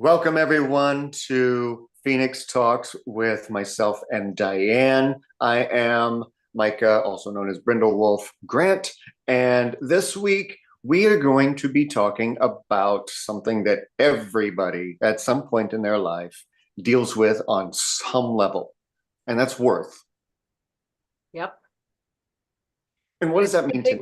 Welcome, everyone, to Phoenix Talks with myself and Diane. I am Micah, also known as Brindle Wolf Grant, and this week we are going to be talking about something that everybody at some point in their life deals with on some level, and that's worth. Yep. And what does that mean to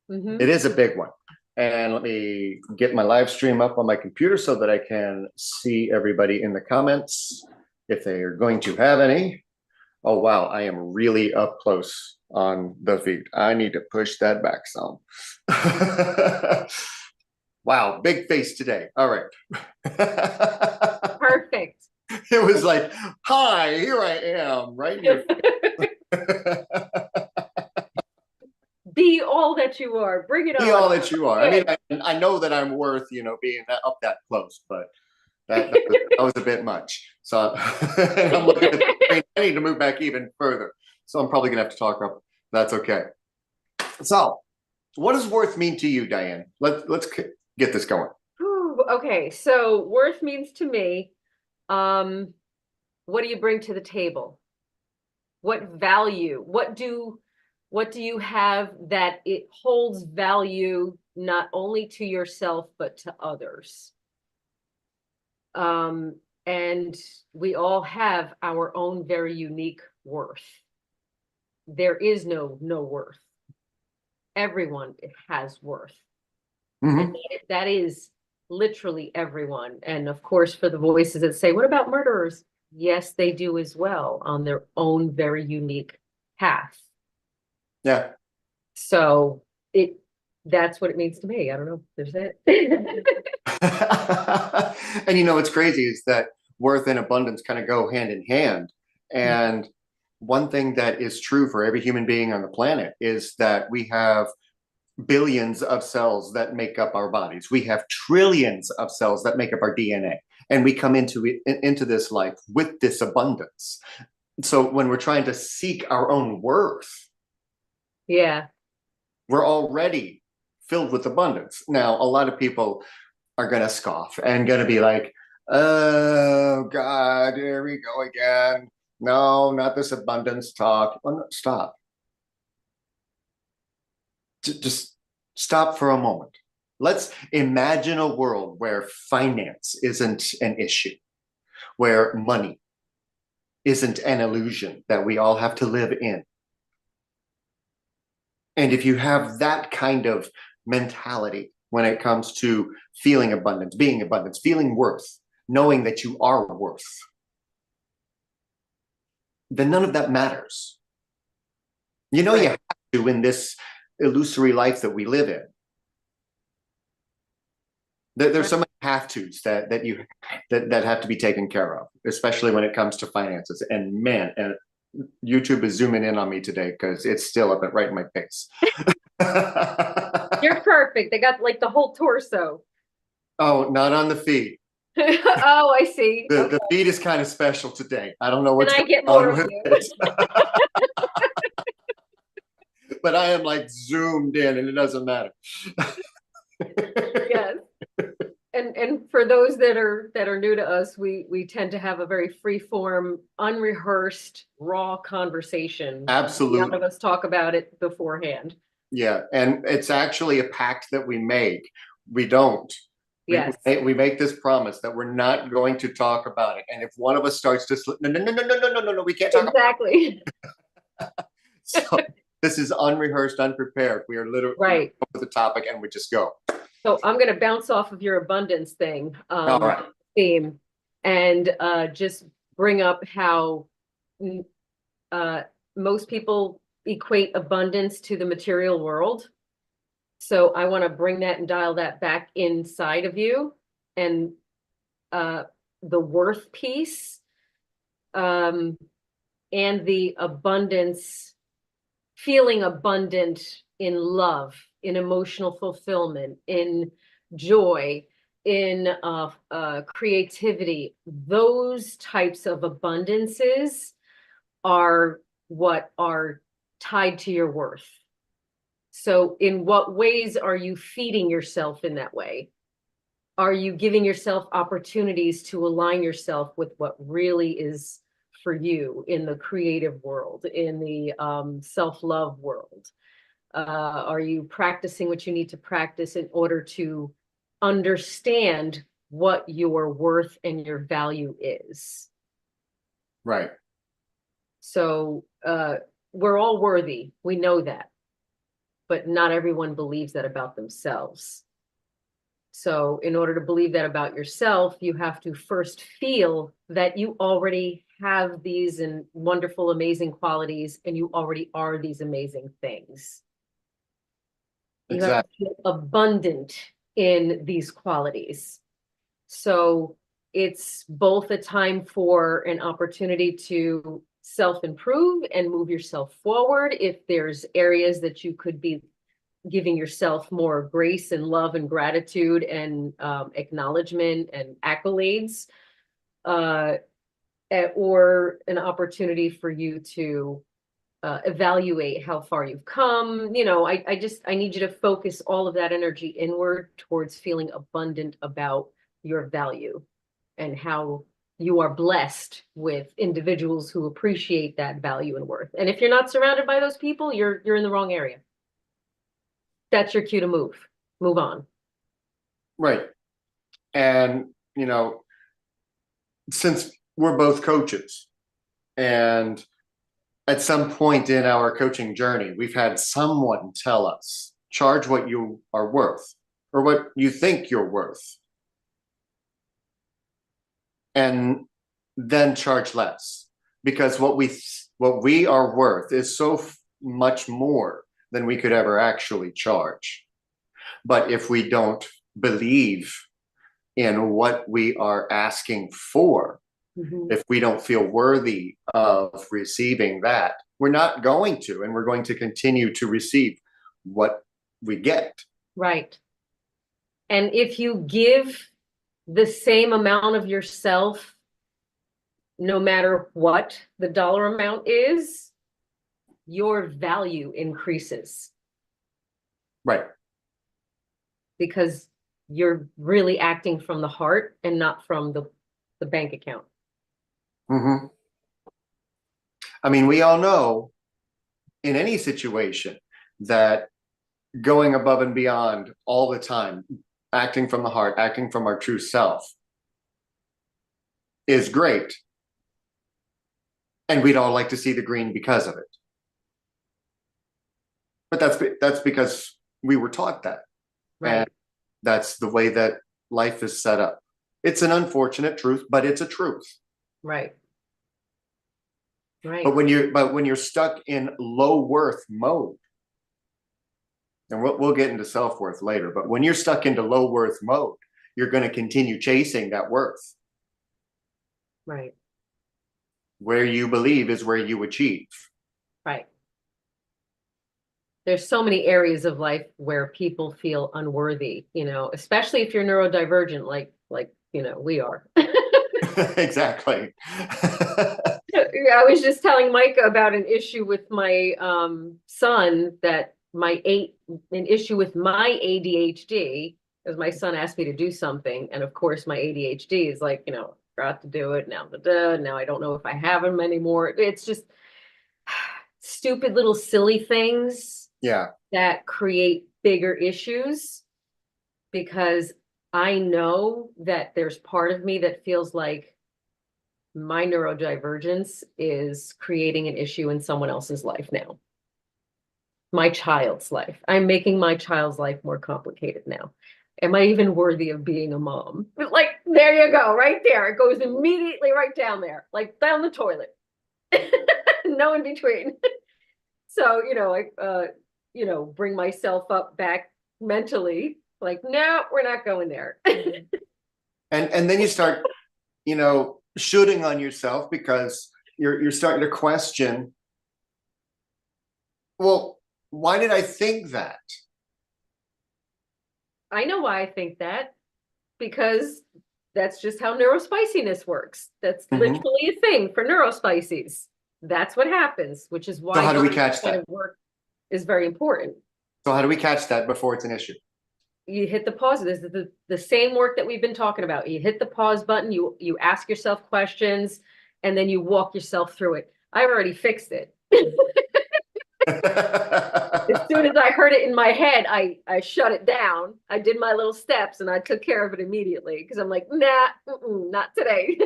me? It is a big one. And let me get my live stream up on my computer so that I can see everybody in the comments if they are going to have any. Oh, wow. I am really up close on the feed. I need to push that back some. Wow. Big face today. All right. Perfect. It was like, hi, here I am, right in your Be all that you are. Bring it on. Be all that you are. I mean, I know that I'm worth, being up that close, but that was a bit much. So I'm looking at the screen. I need to move back even further. So I'm probably gonna have to talk up. That's okay. So what does worth mean to you, Diane? Let's get this going. Okay, so worth means to me, what do you bring to the table? What value? What do you have that it holds value not only to yourself but to others? And we all have our own very unique worth. There is no worth. Everyone has worth. And that is literally everyone. And of course, for the voices that say, what about murderers? Yes, they do as well on their own very unique path. Yeah. So that's what it means to me. I don't know. There's it. And what's crazy is that worth and abundance kind of go hand in hand. And one thing that is true for every human being on the planet is that we have billions of cells that make up our bodies. We have trillions of cells that make up our DNA. And we come into this life with this abundance. So when we're trying to seek our own worth, yeah, we're already filled with abundance. Now, a lot of people are going to scoff and going to be like, oh, God, here we go again. No, not this abundance talk. Oh, no, stop. Just stop for a moment. Let's imagine a world where finance isn't an issue, where money isn't an illusion that we all have to live in. And if you have that kind of mentality when it comes to feeling abundance, being abundance, feeling worth, knowing that you are worth, then none of that matters. You have to in this illusory life that we live in. There's so many have-tos that have to be taken care of, especially when it comes to finances. And man, and YouTube is zooming in on me today because it's still up right in my face. You're perfect. They got like the whole torso. Oh, not on the feed. Oh, I see. The feed is kind of special today. I don't know what's going on with it. But I am like zoomed in and it doesn't matter. Yes. And for those that are new to us, we tend to have a very free form, unrehearsed, raw conversation. Absolutely. None of us talk about it beforehand. Yeah, and it's actually a pact that we make. We don't. Yes. We make this promise that we're not going to talk about it. And if one of us starts to slip, no, we can't talk exactly. About it. So this is unrehearsed, unprepared. We are literally right with the topic and we just go. So I'm going to bounce off of your abundance thing, all right. theme, and just bring up how most people equate abundance to the material world. So I want to bring that and dial that back inside of you, and the worth piece, and the abundance, feeling abundant in love, in emotional fulfillment, in joy, in creativity. Those types of abundances are what are tied to your worth. So in what ways are you feeding yourself in that way? are you giving yourself opportunities to align yourself with what really is for you in the creative world, in the self-love world? Are you practicing what you need to practice in order to understand what your worth and your value is? Right. So we're all worthy. We know that. But not everyone believes that about themselves. So in order to believe that about yourself, you have to first feel that you already have these and wonderful, amazing qualities, and you already are these amazing things. You have to Exactly. feel abundant in these qualities. So it's both a time for an opportunity to self-improve and move yourself forward. If there's areas that you could be giving yourself more grace and love and gratitude and acknowledgement and accolades, or an opportunity for you to evaluate how far you've come. I need you to focus all of that energy inward towards feeling abundant about your value and how you are blessed with individuals who appreciate that value and worth. And if you're not surrounded by those people, you're in the wrong area. That's your cue to move on. Right. And, since we're both coaches, and at some point in our coaching journey, we've had someone tell us, charge what you are worth or what you think you're worth, and then charge less, because what we are worth is so much more than we could ever actually charge. But if we don't believe in what we are asking for, if we don't feel worthy of receiving that, we're not going to, and we're going to continue to receive what we get. Right. And if you give the same amount of yourself, no matter what the dollar amount is, your value increases. Right. Because you're really acting from the heart and not from the bank account. Mm-hmm. I mean, we all know in any situation that going above and beyond all the time, acting from the heart, acting from our true self is great. And we'd all like to see the green because of it. But that's because we were taught that. Right. And that's the way that life is set up. It's an unfortunate truth, but it's a truth. Right. Right. But when you're stuck in low worth mode, and we'll get into self-worth later, but when you're stuck into low worth mode, you're going to continue chasing that worth. Right. Where you believe is where you achieve. Right. There's so many areas of life where people feel unworthy, especially if you're neurodivergent, like we are. Exactly. I was just telling Micah about an issue with my son, that an issue with my ADHD, as my son asked me to do something, and of course my ADHD is like, forgot to do it, now I don't know if I have him anymore. It's just stupid little silly things, yeah, that create bigger issues, because I know that there's part of me that feels like my neurodivergence is creating an issue in someone else's life now. My child's life. I'm making my child's life more complicated now. Am I even worthy of being a mom? Like, there you go, right there. It goes immediately right down there, like down the toilet. No in between. So, bring myself up back mentally, like, no, we're not going there. and then you start, shooting on yourself, because you're starting to question, well, why did I think that? I know why I think that, because that's just how neurospiciness works. That's literally a thing for neurospices. That's what happens, which is why so how do we catch kind that? of work is very important. So how do we catch that before it's an issue? you hit the pause. This is the same work that we've been talking about. You hit the pause button, you ask yourself questions, and then you walk yourself through it. I've already fixed it. As soon as I heard it in my head, I shut it down. I did my little steps and I took care of it immediately because I'm like, nah, not today.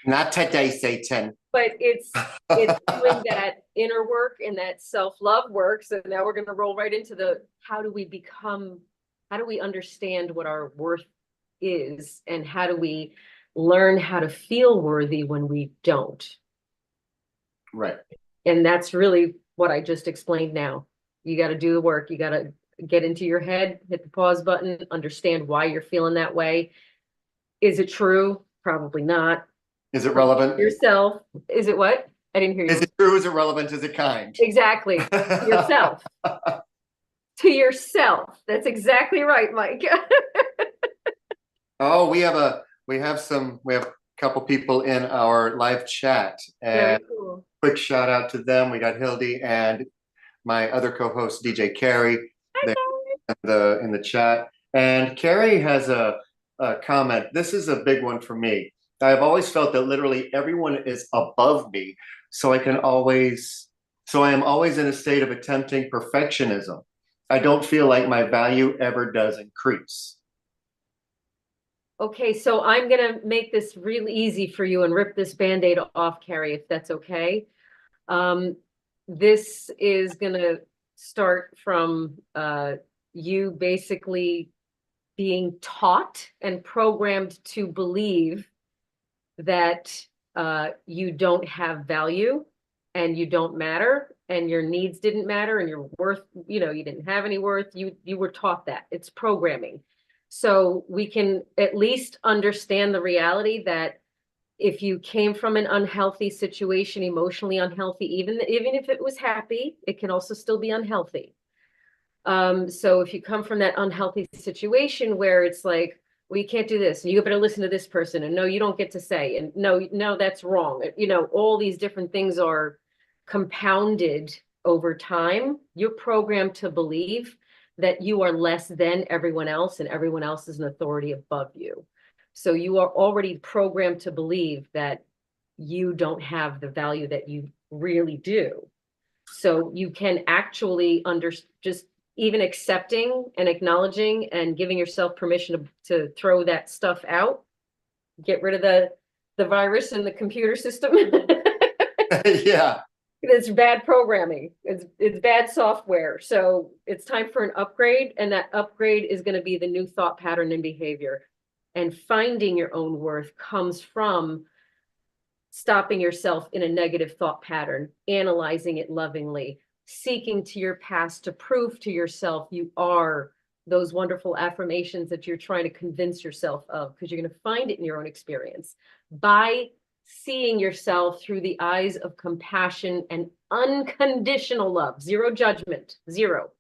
Not today, Satan. But it's doing that inner work and that self-love work. So now we're going to roll right into the how do we understand what our worth is, and how do we learn how to feel worthy when we don't. Right. And that's really what I just explained now. You got to do the work. You got to get into your head, hit the pause button, understand why you're feeling that way. Is it true? Probably not. Is it relevant? Yourself. Is it what? I didn't hear you. Is it true? Is it relevant? Is it kind? Exactly. To yourself. To yourself. That's exactly right, Mike. Oh, we have a couple people in our live chat, and Very cool. quick shout out to them. We got Hildy and my other co-host DJ Carrie in the chat. And Carrie has a comment. This is a big one for me. I've always felt that literally everyone is above me, so I am always in a state of attempting perfectionism. I don't feel like my value ever does increase. Okay, so I'm gonna make this real easy for you and rip this Band-Aid off, Carrie, if that's okay. This is gonna start from you basically being taught and programmed to believe that you don't have value and you don't matter and your needs didn't matter and your worth, you didn't have any worth. You were taught that. It's programming. So we can at least understand the reality that if you came from an unhealthy situation, emotionally unhealthy, even if it was happy, it can also still be unhealthy. So if you come from that unhealthy situation where it's like, well, you can't do this, and you better listen to this person, and no, you don't get to say, and no, that's wrong. All these different things are compounded over time. You're programmed to believe that you are less than everyone else, and everyone else is an authority above you. So you are already programmed to believe that you don't have the value that you really do. So you can actually just even accepting and acknowledging and giving yourself permission to throw that stuff out, get rid of the virus in the computer system. Yeah. It's bad programming. It's bad software. So it's time for an upgrade, and that upgrade is going to be the new thought pattern and behavior. And finding your own worth comes from stopping yourself in a negative thought pattern, analyzing it lovingly, seeking to your past to prove to yourself you are those wonderful affirmations that you're trying to convince yourself of, because you're going to find it in your own experience by seeing yourself through the eyes of compassion and unconditional love, zero judgment, zero.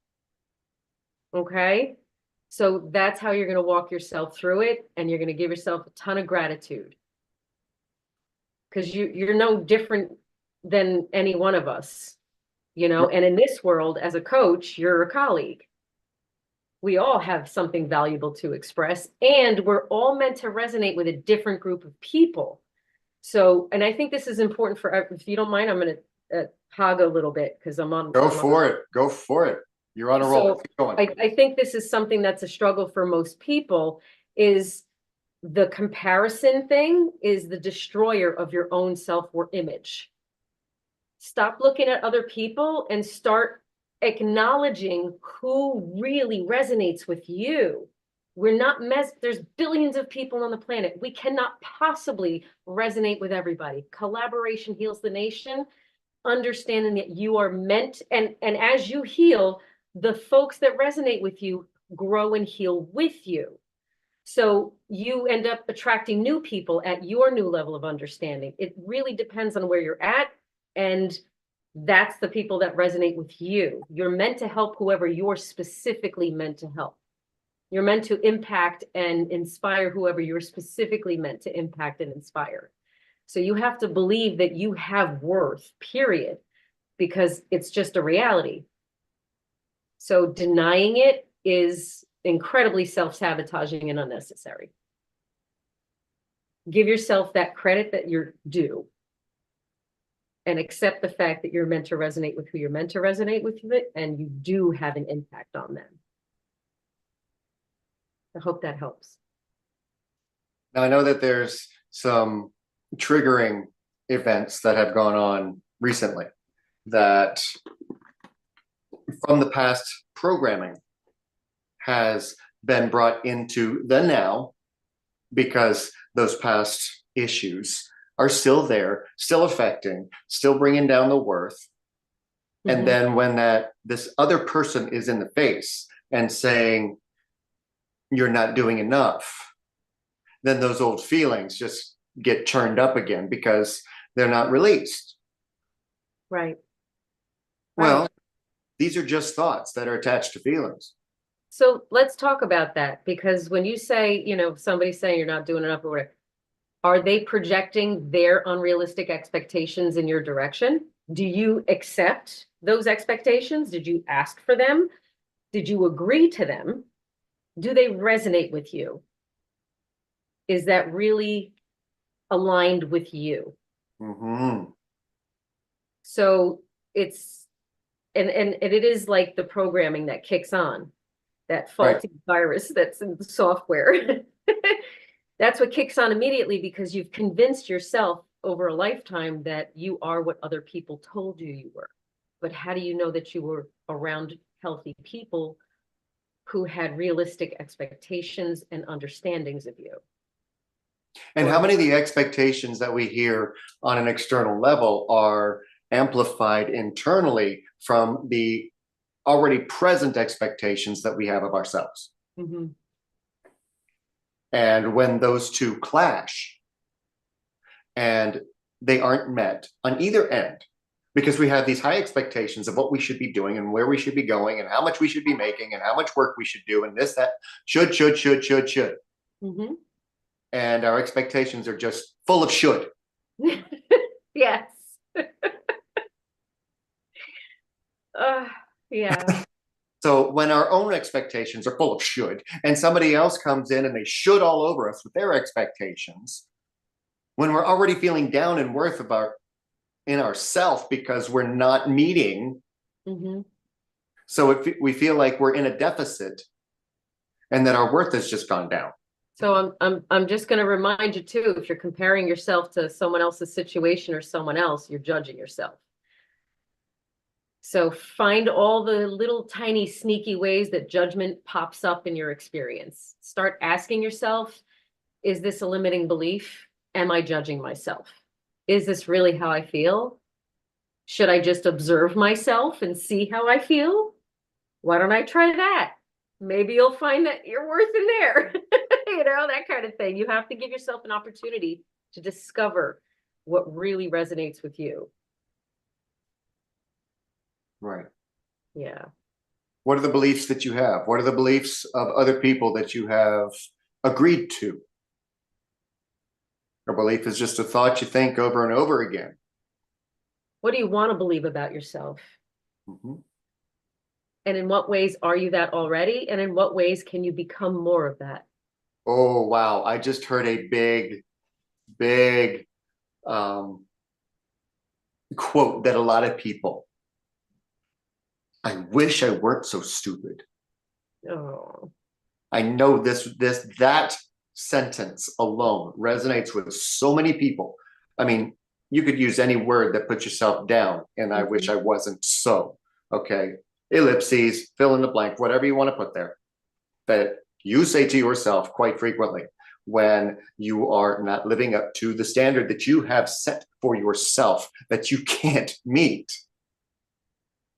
Okay? So that's how you're going to walk yourself through it, and you're going to give yourself a ton of gratitude, because you're no different than any one of us. And in this world, as a coach, you're a colleague. We all have something valuable to express, and we're all meant to resonate with a different group of people. So, and I think this is important if you don't mind, I'm going to hog a little bit because I'm on. Go for it. You're on a roll. Keep going. I think this is something that's a struggle for most people, is the comparison thing is the destroyer of your own self-image. Stop looking at other people and start acknowledging who really resonates with you. We're not there's billions of people on the planet. We cannot possibly resonate with everybody. Collaboration heals the nation. Understanding that you are meant, and as you heal, the folks that resonate with you grow and heal with you. So you end up attracting new people at your new level of understanding. It really depends on where you're at. And that's the people that resonate with you. You're meant to help whoever you're specifically meant to help. You're meant to impact and inspire whoever you're specifically meant to impact and inspire. So you have to believe that you have worth, period, because it's just a reality. So denying it is incredibly self-sabotaging and unnecessary. Give yourself that credit that you're due, and accept the fact that you're meant to resonate with who you're meant to resonate with, and you do have an impact on them. I hope that helps. Now, I know that there's some triggering events that have gone on recently that from the past programming has been brought into the now, because those past issues are still there, still affecting, still bringing down the worth. Mm-hmm. And then when this other person is in the face and saying, you're not doing enough, then those old feelings just get churned up again because they're not released. Right. Well, these are just thoughts that are attached to feelings. So let's talk about that, because when you say, you know, somebody's saying you're not doing enough or whatever, are they projecting their unrealistic expectations in your direction? Do you accept those expectations? Did you ask for them? Did you agree to them? Do they resonate with you? Is that really aligned with you? Mm-hmm. So it's, and it is like the programming that kicks on, that faulty virus that's in the software. That's what kicks on immediately, because you've convinced yourself over a lifetime that you are what other people told you you were. But how do you know that you were around healthy people who had realistic expectations and understandings of you? And how many of the expectations that we hear on an external level are amplified internally from the already present expectations that we have of ourselves? Mm-hmm. And when those two clash and they aren't met on either end, because we have these high expectations of what we should be doing and where we should be going and how much we should be making and how much work we should do and this, that, should. Mm-hmm. And our expectations are just full of should. Yes. Yeah. So when our own expectations are full of should, and somebody else comes in and they should all over us with their expectations, when we're already feeling down in worth in ourself because we're not meeting, Mm-hmm. so we feel like we're in a deficit, and that our worth has just gone down. So I'm just going to remind you too, if you're comparing yourself to someone else's situation or someone else, you're judging yourself. So find all the little tiny sneaky ways that judgment pops up in your experience. Start asking yourself, is this a limiting belief? Am I judging myself? Is this really how I feel? Should I just observe myself and see how I feel? Why don't I try that? Maybe you'll find that you're worth in there. You know, that kind of thing. You have to give yourself an opportunity to discover what really resonates with you. Right. Yeah. What are the beliefs that you have? What are the beliefs of other people that you have agreed to? A belief is just a thought you think over and over again. What do you want to believe about yourself? Mm-hmm. And in what ways are you that already? And in what ways can you become more of that? Oh, wow. I just heard a big quote that a lot of people, I wish I weren't so stupid. Oh. I know that sentence alone resonates with so many people. I mean, you could use any word that puts yourself down, and I wish I wasn't so. Okay. Ellipses, fill in the blank, whatever you want to put there, that you say to yourself quite frequently when you are not living up to the standard that you have set for yourself that you can't meet.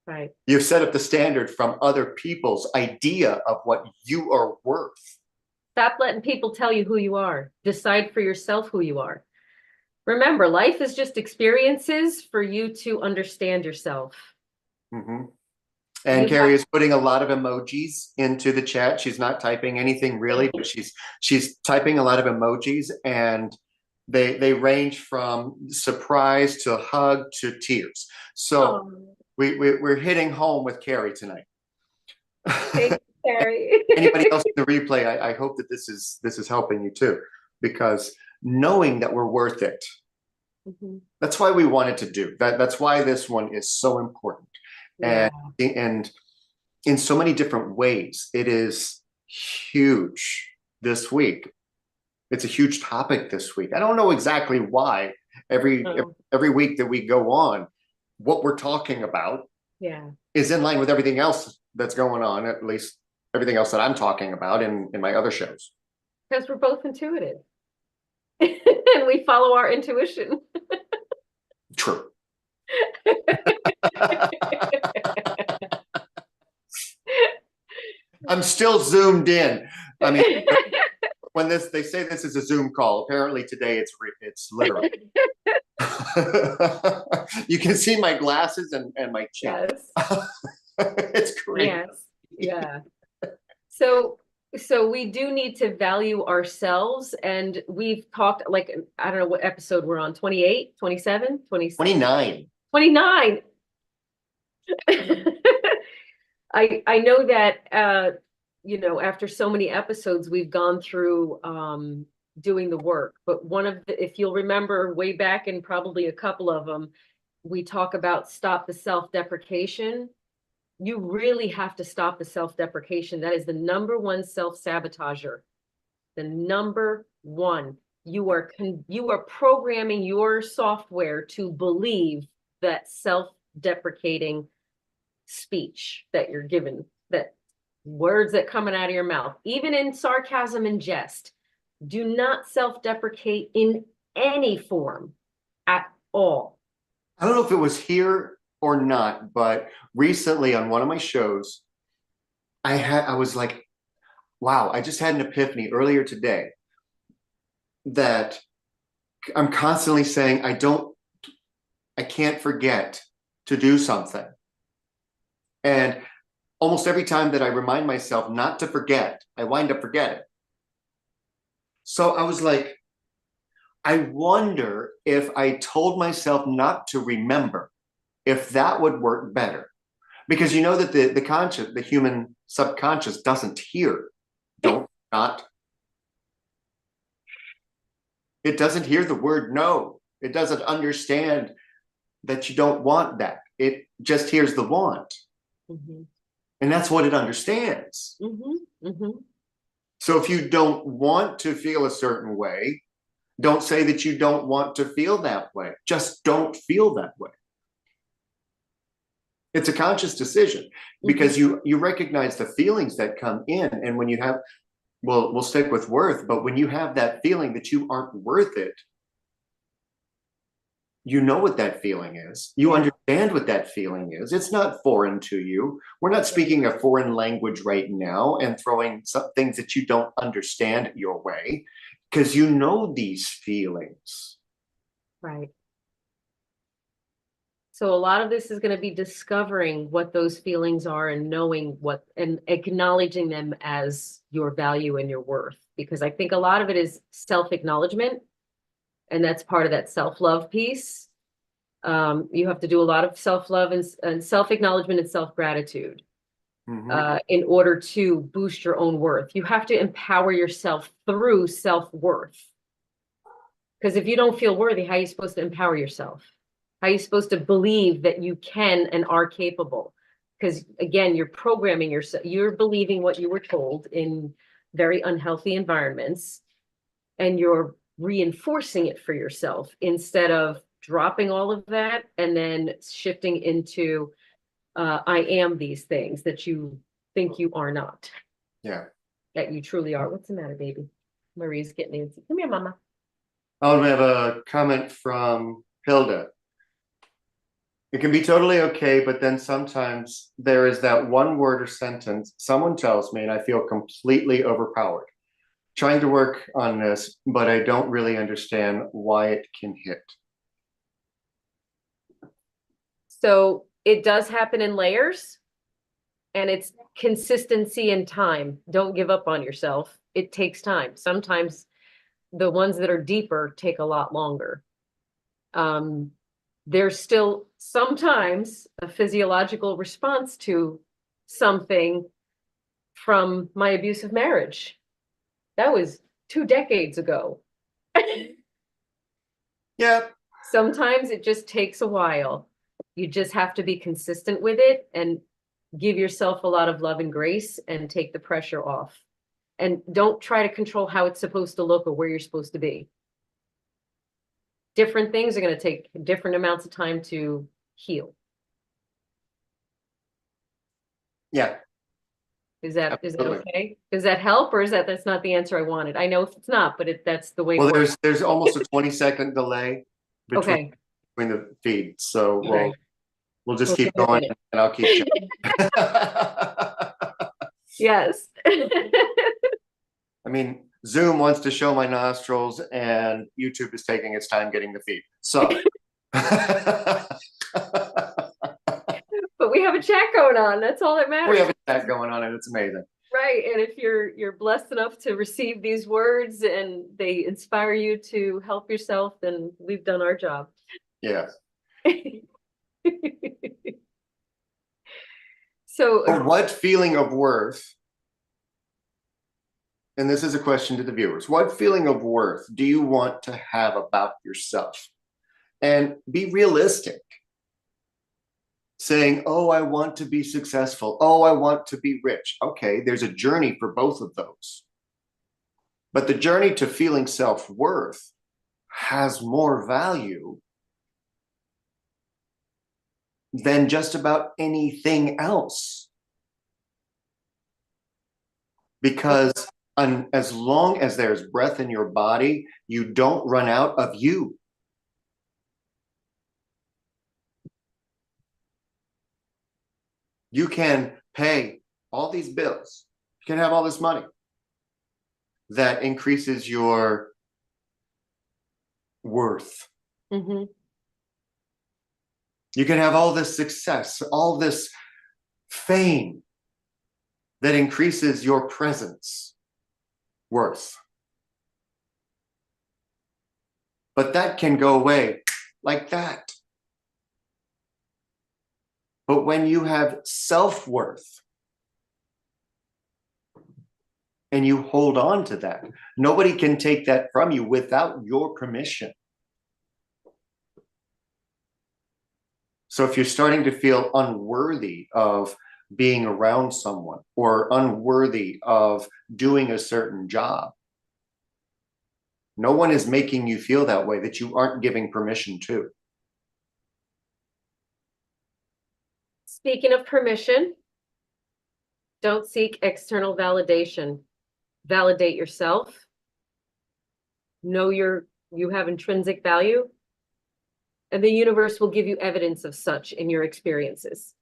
Right. You've set up the standard from other people's idea of what you are worth. Stop letting people tell you who you are. Decide for yourself who you are. Remember, life is just experiences for you to understand yourself. Mm-hmm. And Carrie is putting a lot of emojis into the chat. She's not typing anything really, but she's typing a lot of emojis, and they range from surprise to hug to tears. So we're hitting home with Carrie tonight. Terry. Anybody else in the replay, I hope that this is helping you too, because knowing that we're worth it, Mhm. that's why we wanted to do that. That's why this one is so important. Yeah. And in so many different ways, it is huge this week. It's a huge topic this week. I don't know exactly why Oh, every week that we go on, what we're talking about yeah. is in line with everything else that's going on, at least everything else that I'm talking about in my other shows. Because we're both intuitive. And we follow our intuition. True. I'm still zoomed in. I mean, when they say this is a Zoom call, apparently today it's literal. You can see my glasses and my chin. Yes. It's great. Yes. Yeah. So we do need to value ourselves, and we've talked, like, I don't know what episode we're on, 28, 27, 26, 29. 29. I know that after so many episodes we've gone through doing the work, but one of the, if you'll remember way back, and probably a couple of them, we talk about stop the self-deprecation. You really have to stop the self-deprecation. That is the number one self-sabotager. The number one. You are programming your software to believe that self-deprecating speech that you're given, that words that coming out of your mouth, even in sarcasm and jest, do not self-deprecate in any form at all. I don't know if it was here or not, but recently on one of my shows, I was like, wow, I just had an epiphany earlier today that I'm constantly saying I can't forget to do something. And almost every time that I remind myself not to forget, I wind up forgetting. So I was like, I wonder if I told myself not to remember, if that would work better. Because you know that the human subconscious doesn't hear. Don't not. It doesn't hear the word no. It doesn't understand that you don't want that. It just hears the want. Mm-hmm. And that's what it understands. Mm-hmm. Mm-hmm. So if you don't want to feel a certain way, don't say that you don't want to feel that way. Just don't feel that way. It's a conscious decision because you recognize the feelings that come in. And when you have, well, we'll stick with worth, but when you have that feeling that you aren't worth it, you know what that feeling is. You understand what that feeling is. It's not foreign to you. We're not speaking a foreign language right now and throwing some things that you don't understand your way, because you know these feelings. Right. So a lot of this is going to be discovering what those feelings are and knowing what and acknowledging them as your value and your worth. Because I think a lot of it is self-acknowledgement, and that's part of that self-love piece. You have to do a lot of self-love and self-acknowledgement and self-gratitude in order to boost your own worth. You have to empower yourself through self-worth. Because if you don't feel worthy, how are you supposed to empower yourself? How are you supposed to believe that you can and are capable? Because again, you're programming yourself, you're believing what you were told in very unhealthy environments, and you're reinforcing it for yourself instead of dropping all of that and then shifting into I am these things that you think you are not. Yeah. That you truly are. What's the matter, baby? Marie's getting antsy. Come here, mama. Oh, we have a comment from Hilda. It can be totally okay, but then sometimes there is that one word or sentence someone tells me and I feel completely overpowered. Trying to work on this, but I don't really understand why it can hit. So it does happen in layers, and it's consistency and time. Don't give up on yourself. It takes time. Sometimes the ones that are deeper take a lot longer. There's still sometimes a physiological response to something from my abusive marriage. That was 2 decades ago. Yeah. Sometimes it just takes a while. You just have to be consistent with it and give yourself a lot of love and grace and take the pressure off. And don't try to control how it's supposed to look or where you're supposed to be. Different things are going to take different amounts of time to heal. Yeah. Is that Absolutely. okay? Does that help, or that's not the answer I wanted? I know it's not, but that's the way it Well, works. there's almost a 20-second delay between Okay. the feeds, so Okay. we'll just We'll keep give it a going, minute. and I'll keep chatting. Yes. I mean, Zoom wants to show my nostrils, and YouTube is taking its time getting the feed. So, But we have a chat going on. That's all that we matters. have a chat going on, and it's amazing. Right. And if you're blessed enough to receive these words and they inspire you to help yourself, then we've done our job. Yes. So But what feeling of worth, and this is a question to the viewers, what feeling of worth do you want to have about yourself? And be realistic. Saying, oh, I want to be successful. Oh, I want to be rich. Okay, there's a journey for both of those. But the journey to feeling self-worth has more value than just about anything else. Because as long as there's breath in your body, you don't run out of you. You can pay all these bills. You can have all this money that increases your worth. mm-hmm. You can have all this success, all this fame that increases your presence worth. But that can go away like that. But when you have self-worth and you hold on to that, nobody can take that from you without your permission. So if you're starting to feel unworthy of being around someone or unworthy of doing a certain job, no one is making you feel that way that you aren't giving permission to. Speaking of permission, don't seek external validation. Validate yourself. Know you have intrinsic value, and the universe will give you evidence of such in your experiences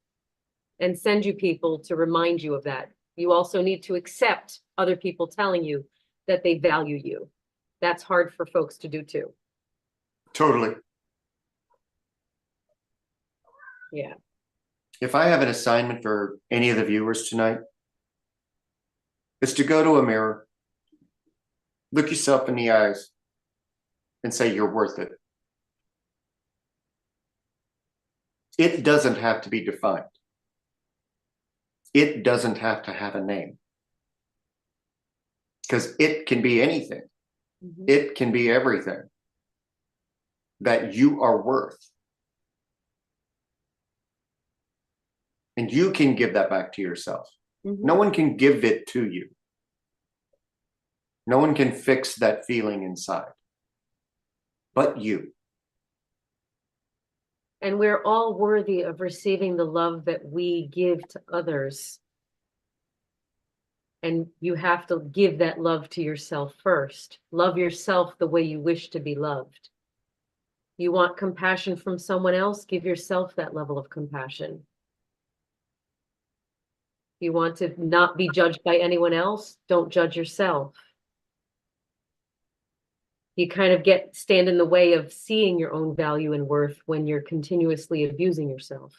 and send you people to remind you of that. You also need to accept other people telling you that they value you. That's hard for folks to do too. Totally. Yeah. If I have an assignment for any of the viewers tonight, it's to go to a mirror, look yourself in the eyes, and say you're worth it. It doesn't have to be defined. It doesn't have to have a name. Because it can be anything. Mm-hmm. It can be everything that you are worth. And you can give that back to yourself. Mm-hmm. No one can give it to you. No one can fix that feeling inside, but you. And we're all worthy of receiving the love that we give to others. And you have to give that love to yourself first. Love yourself the way you wish to be loved. You want compassion from someone else, give yourself that level of compassion. You want to not be judged by anyone else, don't judge yourself. You kind of stand in the way of seeing your own value and worth when you're continuously abusing yourself.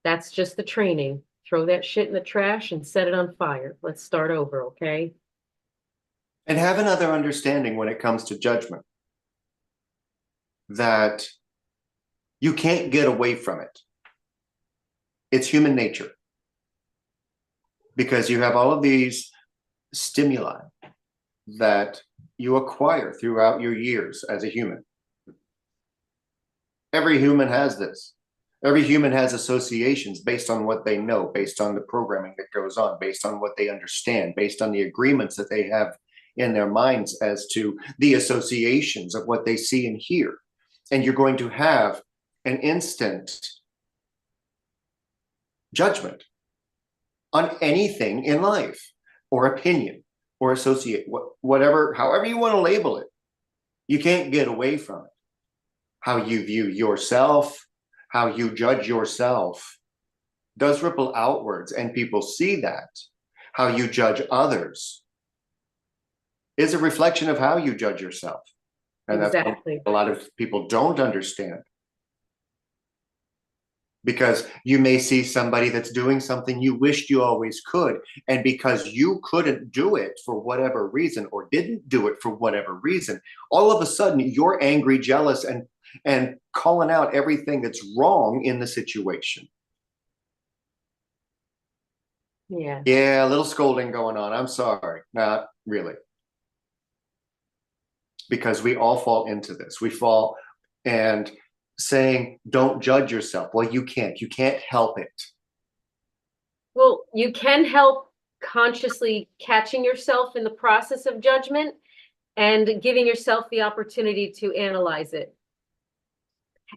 That's just the training. Throw that shit in the trash and set it on fire. Let's start over, okay? And have another understanding when it comes to judgment, that you can't get away from it. It's human nature. because you have all of these stimuli that you acquire throughout your years as a human. Every human has this. Every human has associations based on what they know, based on the programming that goes on, based on what they understand, based on the agreements that they have in their minds as to the associations of what they see and hear. And you're going to have an instant judgment on anything in life, or opinion, or associate, whatever, however you want to label it. You can't get away from it. How you view yourself, how you judge yourself does ripple outwards, and people see that. How you judge others is a reflection of how you judge yourself. And Exactly. that's what a lot of people don't understand. Because you may see somebody that's doing something you wished you always could, and because you couldn't do it for whatever reason, or didn't do it for whatever reason, all of a sudden you're angry, jealous, and calling out everything that's wrong in the situation. Yeah. Yeah, a little scolding going on. I'm sorry. Not really. Because we all fall into this. We fall and saying, don't judge yourself. Well, you can't. You can't help it. Well, you can help consciously catching yourself in the process of judgment and giving yourself the opportunity to analyze it.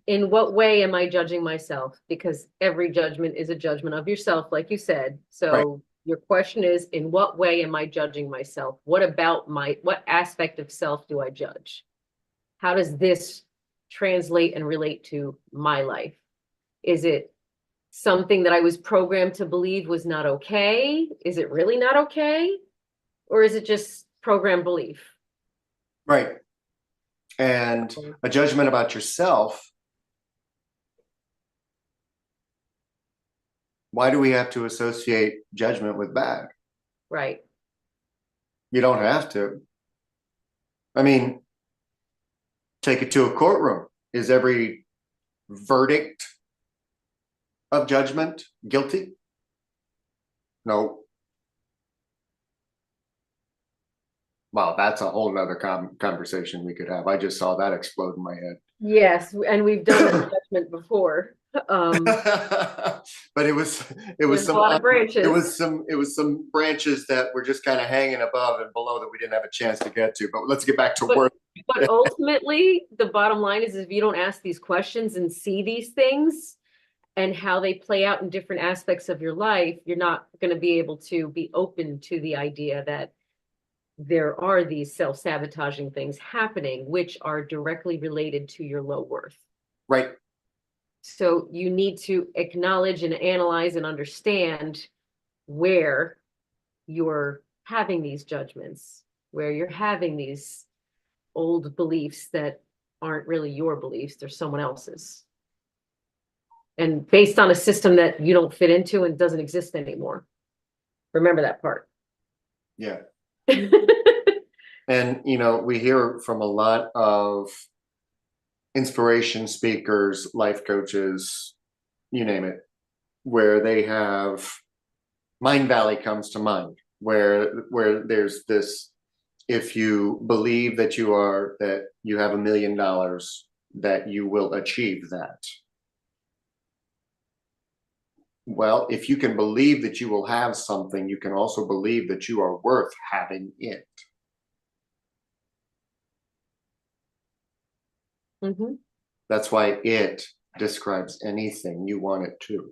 In what way am I judging myself? Because every judgment is a judgment of yourself, like you said. So Right. your question is, in what way am I judging myself? What aspect of self do I judge? How does this translate and relate to my life? Is it something that I was programmed to believe was not okay? Is it really not okay? Or is it just program belief? Right. And a judgment about yourself. Why do we have to associate judgment with bad? Right. You don't have to. I mean, take it to a courtroom. Is every verdict of judgment guilty? No. Wow, that's a whole nother conversation we could have. I just saw that explode in my head. Yes, and we've done a judgment before. But it was There's some a lot of branches. it was some branches that were just kind of hanging above and below that we didn't have a chance to get to. But let's get back to work. But ultimately, the bottom line is if you don't ask these questions and see these things and how they play out in different aspects of your life, you're not going to be able to be open to the idea that there are these self-sabotaging things happening, which are directly related to your low worth. Right. So you need to acknowledge and analyze and understand where you're having these judgments, where you're having these old beliefs that aren't really your beliefs, they're someone else's. And based on a system that you don't fit into and doesn't exist anymore. Remember that part. Yeah. And, we hear from a lot of inspiration speakers, life coaches, you name it, where they have Mind Valley comes to mind, where there's this, if you believe that you have $1 million, that you will achieve that. Well, if you can believe that you will have something, you can also believe that you are worth having it. Mm-hmm. That's why it describes anything you want it to.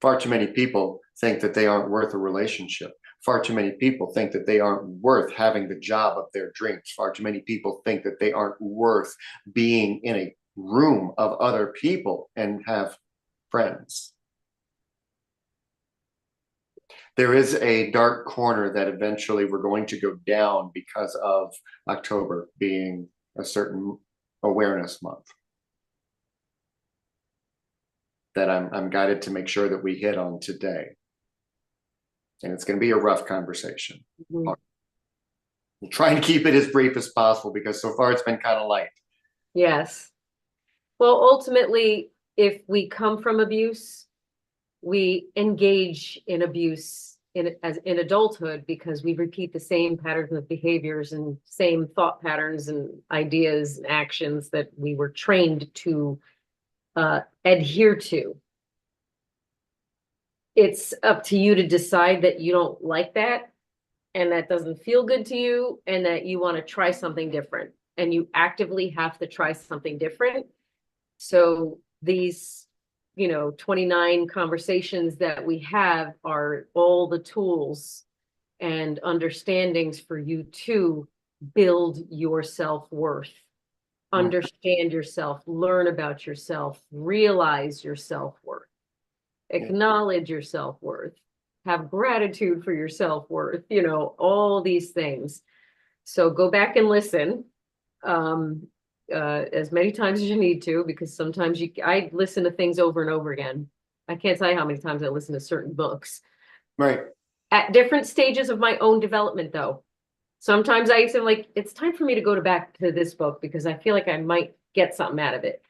Far too many people think that they aren't worth a relationship. Far too many people think that they aren't worth having the job of their dreams. Far too many people think that they aren't worth being in a room of other people and have friends. There is a dark corner that eventually we're going to go down because of October being a certain awareness month that I'm guided to make sure that we hit on today. And it's going to be a rough conversation. Mm-hmm. We'll try and keep it as brief as possible because so far it's been kind of light. Yes. Well, ultimately, if we come from abuse, we engage in abuse in adulthood because we repeat the same patterns of behaviors and same thought patterns and ideas and actions that we were trained to adhere to. It's up to you to decide that you don't like that and that doesn't feel good to you and that you want to try something different, and you actively have to try something different. So these, 29 conversations that we have are all the tools and understandings for you to build your self-worth, understand yourself, learn about yourself, realize your self-worth, acknowledge your self-worth, have gratitude for your self-worth, all these things. So go back and listen as many times as you need to, because sometimes I listen to things over and over again. I can't tell you how many times I listen to certain books. Right. At different stages of my own development, though. Sometimes I say, like, it's time for me to go back to this book because I feel like I might get something out of it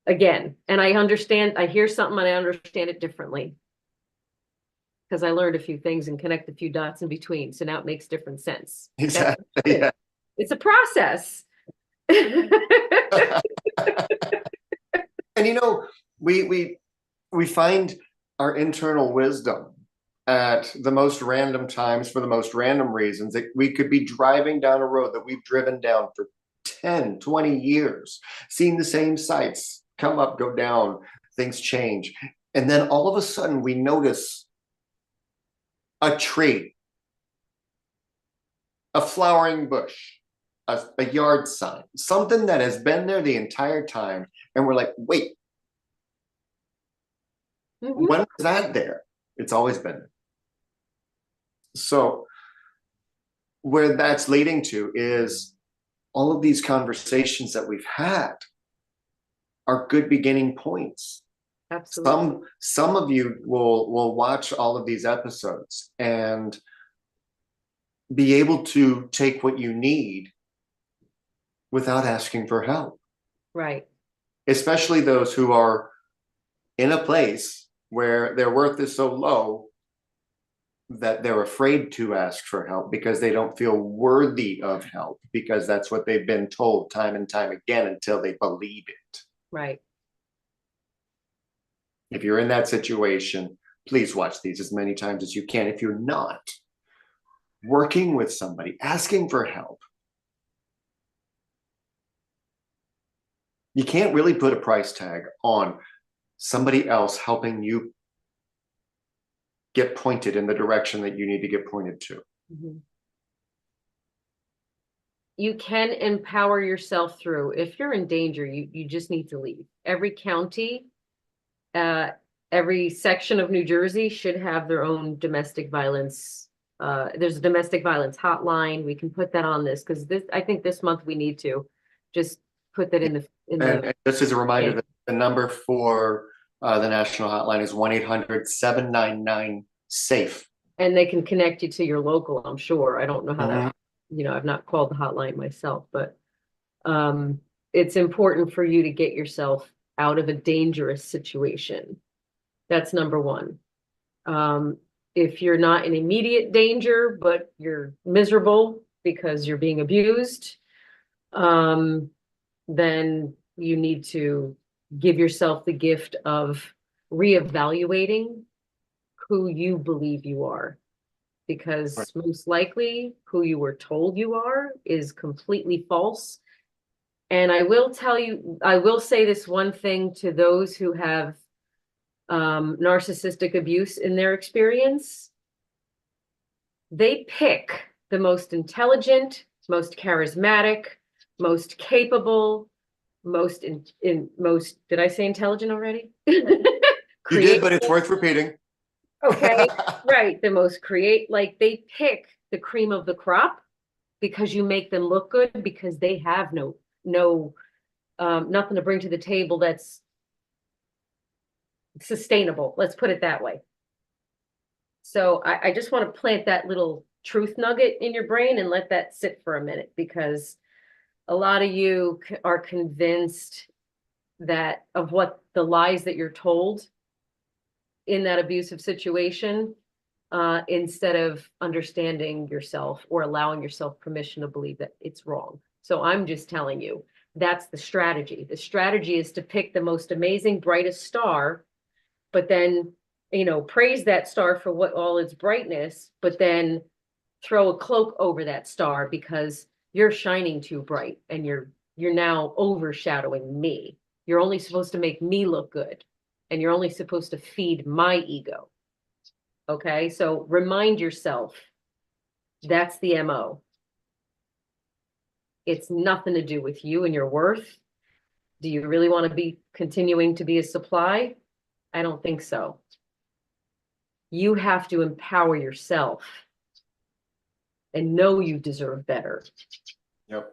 again. And I hear something and I understand it differently because I learned a few things and connect a few dots in between. So now it makes different sense. Exactly. Yeah. It's a process. And we find our internal wisdom at the most random times for the most random reasons. That we could be driving down a road that we've driven down for 10, 20 years, seeing the same sights come up, go down, things change. And then all of a sudden we notice a tree, a flowering bush, a yard sign, something that has been there the entire time. And we're like, wait, when was that there? It's always been there. So where that's leading to is all of these conversations that we've had are good beginning points. Absolutely. Some of you will watch all of these episodes and be able to take what you need without asking for help. Right. Especially those who are in a place where their worth is so low that they're afraid to ask for help because they don't feel worthy of help, because that's what they've been told time and time again until they believe it. Right. If you're in that situation, please watch these as many times as you can. If you're not, working with somebody, asking for help. You can't really put a price tag on somebody else helping you get pointed in the direction that you need to get pointed to. Mm-hmm. You can empower yourself through. If you're in danger, you just need to leave. Every county, every section of New Jersey should have their own domestic violence. There's a domestic violence hotline. We can put that on this because I think this month we need to just put that in the. And just as a reminder, that the number for the national hotline is 1-800-799-SAFE. And they can connect you to your local, I'm sure. I don't know how that, I've not called the hotline myself, but it's important for you to get yourself out of a dangerous situation. That's number one. If you're not in immediate danger, but you're miserable because you're being abused, then you need to give yourself the gift of reevaluating who you believe you are, because most likely who you were told you are is completely false. And I will say this one thing to those who have narcissistic abuse in their experience. They pick the most intelligent, most charismatic, most capable, most did I say intelligent already? You did, but it's worth repeating. Okay, right. The most they pick the cream of the crop because you make them look good, because they have no nothing to bring to the table that's sustainable. Let's put it that way. So I just want to plant that little truth nugget in your brain and let that sit for a minute, because a lot of you are convinced that of what the lies that you're told, in that abusive situation, instead of understanding yourself or allowing yourself permission to believe that it's wrong. So I'm just telling you, that's the strategy. The strategy is to pick the most amazing, brightest star, but then, praise that star for what all its brightness, but then throw a cloak over that star because you're shining too bright and you're now overshadowing me. You're only supposed to make me look good, and you're only supposed to feed my ego. Okay, so remind yourself that's the MO. It's nothing to do with you and your worth. Do you really want to be continuing to be a supply? I don't think so. You have to empower yourself and know you deserve better. Yep.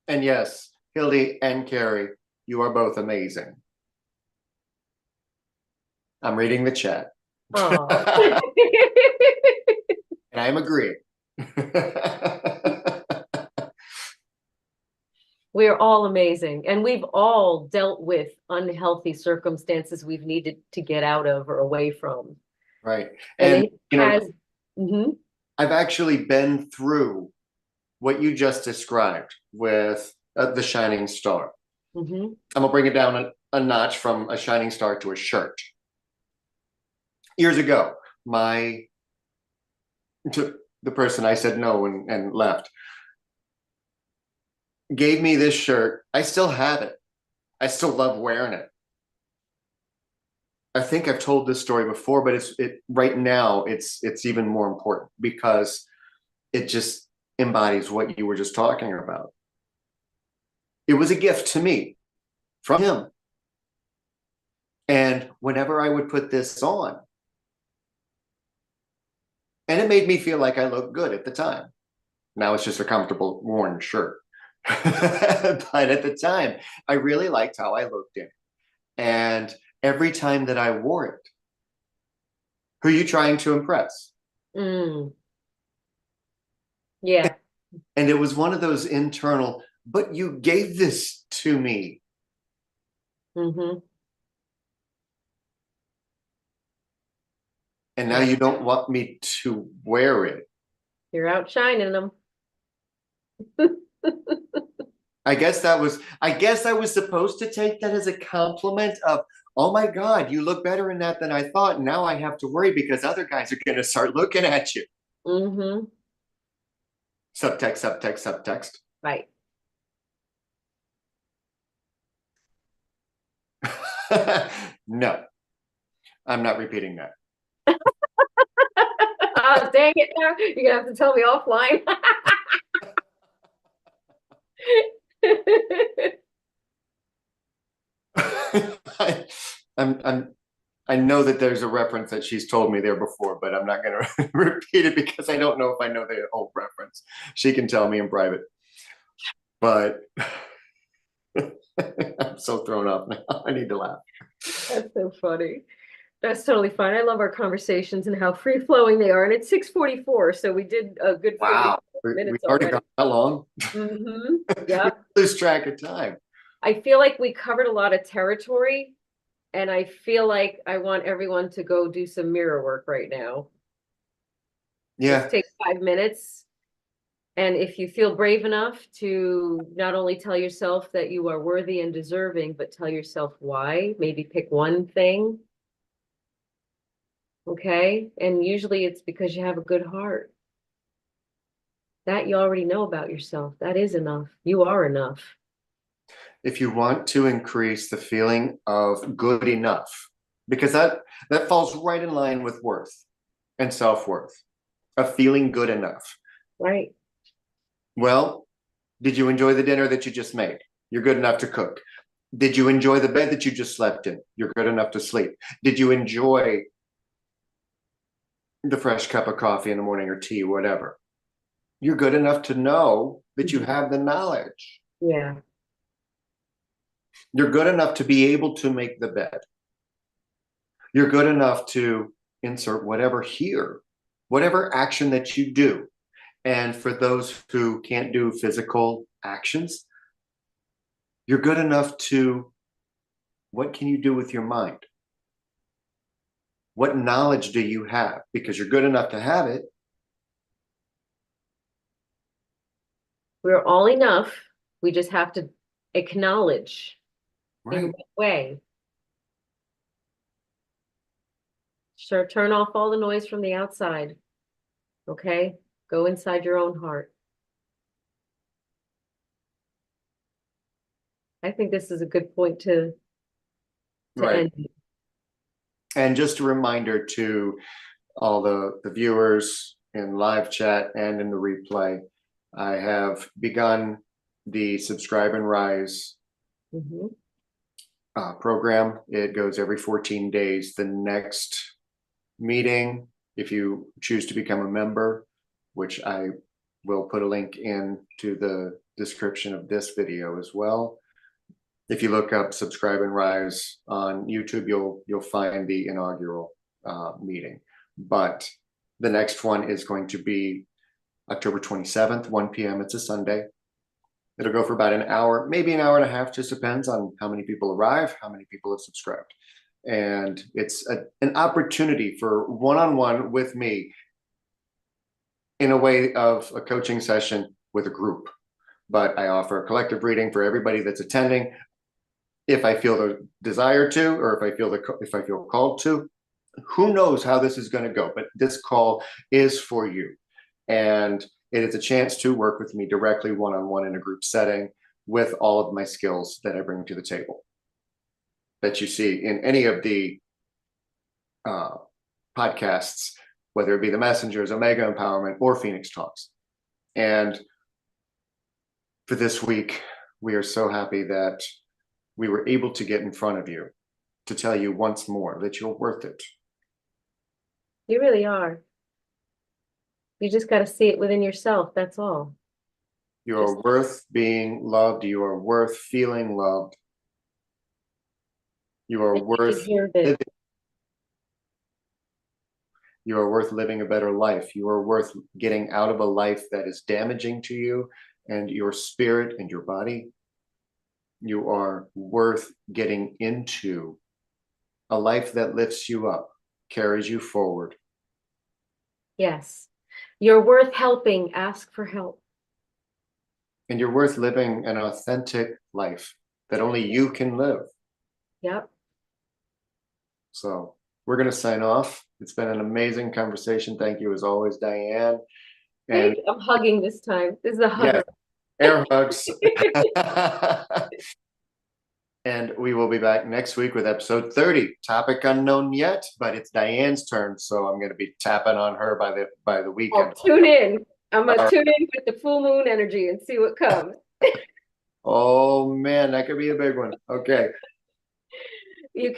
And yes, Hildy and Carrie, you are both amazing. I'm reading the chat. Oh. And I'm agreeing. We are all amazing, and we've all dealt with unhealthy circumstances we've needed to get out of or away from. Right. And And, it has, I've actually been through what you just described with the shining star. I'm gonna bring it down a notch from a shining star to a shirt. Years ago, to the person I said no and left gave me this shirt. I still have it. I still love wearing it. I think I've told this story before, but right now it's even more important because it just embodies what you were just talking about. It was a gift to me from him. And whenever I would put this on, and it made me feel like I looked good at the time. Now it's just a comfortable worn shirt. But at the time, I really liked how I looked in it. And every time that I wore it, who are you trying to impress? Yeah. And it was one of those internal, but you gave this to me. And now you don't want me to wear it. You're outshining them. I guess I was supposed to take that as a compliment of, oh my God, you look better in that than I thought. Now I have to worry because other guys are going to start looking at you. Subtext, subtext, subtext. Right. No, I'm not repeating that. Oh, dang it. Now you're going to have to tell me offline. I know that there's a reference that she's told me there before, but I'm not going to repeat it because I don't know if I know the whole reference. She can tell me in private. But I'm so thrown off now. I need to laugh. That's so funny. That's totally fine. I lose our conversations and how free flowing they are. And it's 6:44, so we did a good 40 minutes We've already gone that long. Yeah. Lose track of time. I feel like we covered a lot of territory, and I feel like I want everyone to go do some mirror work right now. Yeah. Just take 5 minutes. And if you feel brave enough to not only tell yourself that you are worthy and deserving, but tell yourself why, maybe pick one thing. Okay. And usually it's because you have a good heart. That you already know about yourself. That is enough. You are enough. If you want to increase the feeling of good enough, because that falls right in line with worth and self-worth, of feeling good enough. Right. Well, did you enjoy the dinner that you just made? You're good enough to cook. Did you enjoy the bed that you just slept in? You're good enough to sleep. Did you enjoy the fresh cup of coffee in the morning or tea, whatever? You're good enough to know that you have the knowledge. Yeah. You're good enough to be able to make the bed. You're good enough to insert whatever here, whatever action that you do. And for those who can't do physical actions, you're good enough to, what can you do with your mind? What knowledge do you have? Because you're good enough to have it. We're all enough. We just have to acknowledge in Right. what way. Sure, turn off all the noise from the outside. Okay? Go inside your own heart. I think this is a good point to Right. end. And just a reminder to all the viewers in live chat and in the replay, I have begun the Subscribe and Rise Mhm. program. It goes every 14 days. The next meeting, if you choose to become a member, which I will put a link in to the description of this video as well. If you look up Subscribe and Rise on YouTube, you'll find the inaugural meeting. But the next one is going to be October 27th, 1 p.m. It's a Sunday. It'll go for about an hour, maybe an hour and a half, just depends on how many people arrive, how many people have subscribed. And it's an opportunity for one-on-one with me in a way of a coaching session with a group. But I offer a collective reading for everybody that's attending. If I feel the desire to, or if I feel called to, who knows how this is going to go, but this call is for you. And it is a chance to work with me directly one-on-one in a group setting with all of my skills that I bring to the table that you see in any of the podcasts, whether it be the Messengers, Omega Empowerment, or Phoenix Talks. And for this week, we are so happy that we were able to get in front of you to tell you once more that you're worth it. You really are. You just got to see it within yourself. That's all. You are worth being loved. You are worth feeling loved. You are worth living. You are worth living a better life. You are worth getting out of a life that is damaging to you and your spirit and your body. You are worth getting into a life that lifts you up, carries you forward. Yes. You're worth helping. Ask for help. And you're worth living an authentic life that only you can live. Yep. So we're going to sign off. It's been an amazing conversation. Thank you as always, Diane. And I'm hugging this time. This is a hugger. Yes, air hugs. And we will be back next week with episode 30. Topic unknown yet, but it's Diane's turn, so I'm going to be tapping on her by the weekend. I'll tune in. I'm gonna tune in with the full moon energy and see what comes. Oh man, that could be a big one. Okay. You can